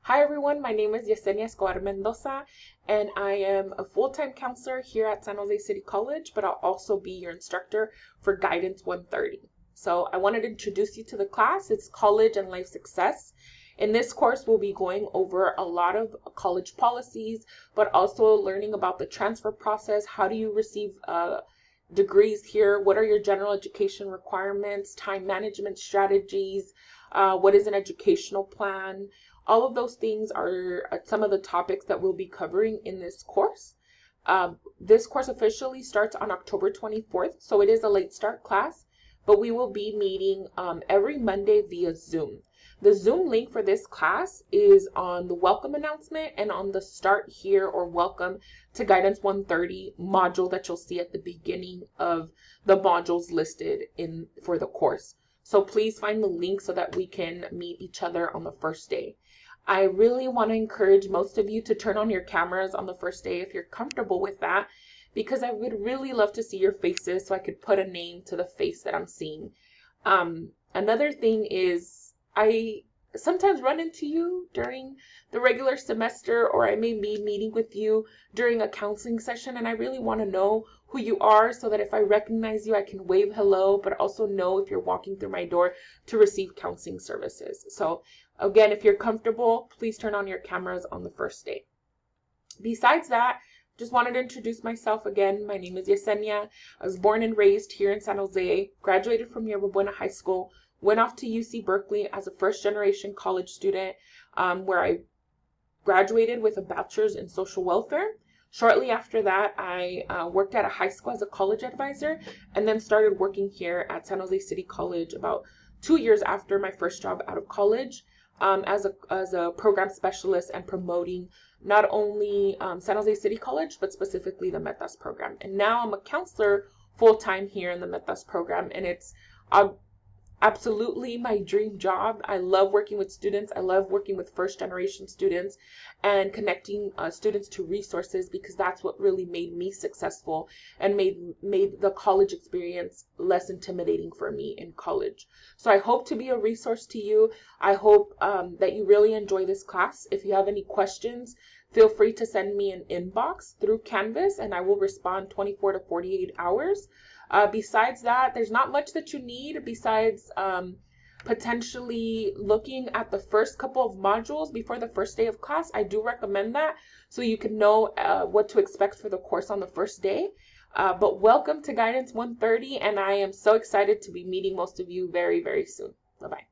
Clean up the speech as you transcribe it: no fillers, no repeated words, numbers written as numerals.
Hi everyone, my name is Yesenia Escobar Mendoza, and I am a full-time counselor here at San Jose City College, but I'll also be your instructor for Guidance 130. So I wanted to introduce you to the class. It's College and Life Success. In this course, we'll be going over a lot of college policies, but also learning about the transfer process. How do you receive degrees here? What are your general education requirements, time management strategies? What is an educational plan? All of those things are some of the topics that we'll be covering in this course. This course officially starts on October 24th, so it is a late start class, but we will be meeting every Monday via Zoom. The Zoom link for this class is on the welcome announcement and on the start here or welcome to Guidance 130 module that you'll see at the beginning of the modules listed for the course. So please find the link so that we can meet each other on the first day. I really want to encourage most of you to turn on your cameras on the first day if you're comfortable with that, because I would really love to see your faces so I could put a name to the face that I'm seeing. Another thing is I sometimes run into you during the regular semester, or I may be meeting with you during a counseling session, and I really want to know who you are so that if I recognize you, I can wave hello, but also know if you're walking through my door to receive counseling services. So again, if you're comfortable, please turn on your cameras on the first day. Besides that, just wanted to introduce myself again. My name is Yesenia. I was born and raised here in San Jose, graduated from Yerba Buena High School, went off to UC Berkeley as a first-generation college student, where I graduated with a bachelor's in social welfare. Shortly after that, I worked at a high school as a college advisor, and then started working here at San Jose City College about 2 years after my first job out of college, as a program specialist and promoting not only San Jose City College, but specifically the Metas program. And now I'm a counselor full-time here in the Metas program, and it's absolutely my dream job. I love working with students. I love working with first generation students and connecting students to resources, because that's what really made me successful and made the college experience less intimidating for me in college. So I hope to be a resource to you. I hope that you really enjoy this class. If you have any questions, feel free to send me an inbox through Canvas and I will respond 24 to 48 hours. Besides that, there's not much that you need besides potentially looking at the first couple of modules before the first day of class. I do recommend that so you can know what to expect for the course on the first day. But welcome to Guidance 130, and I am so excited to be meeting most of you very, very soon. Bye-bye.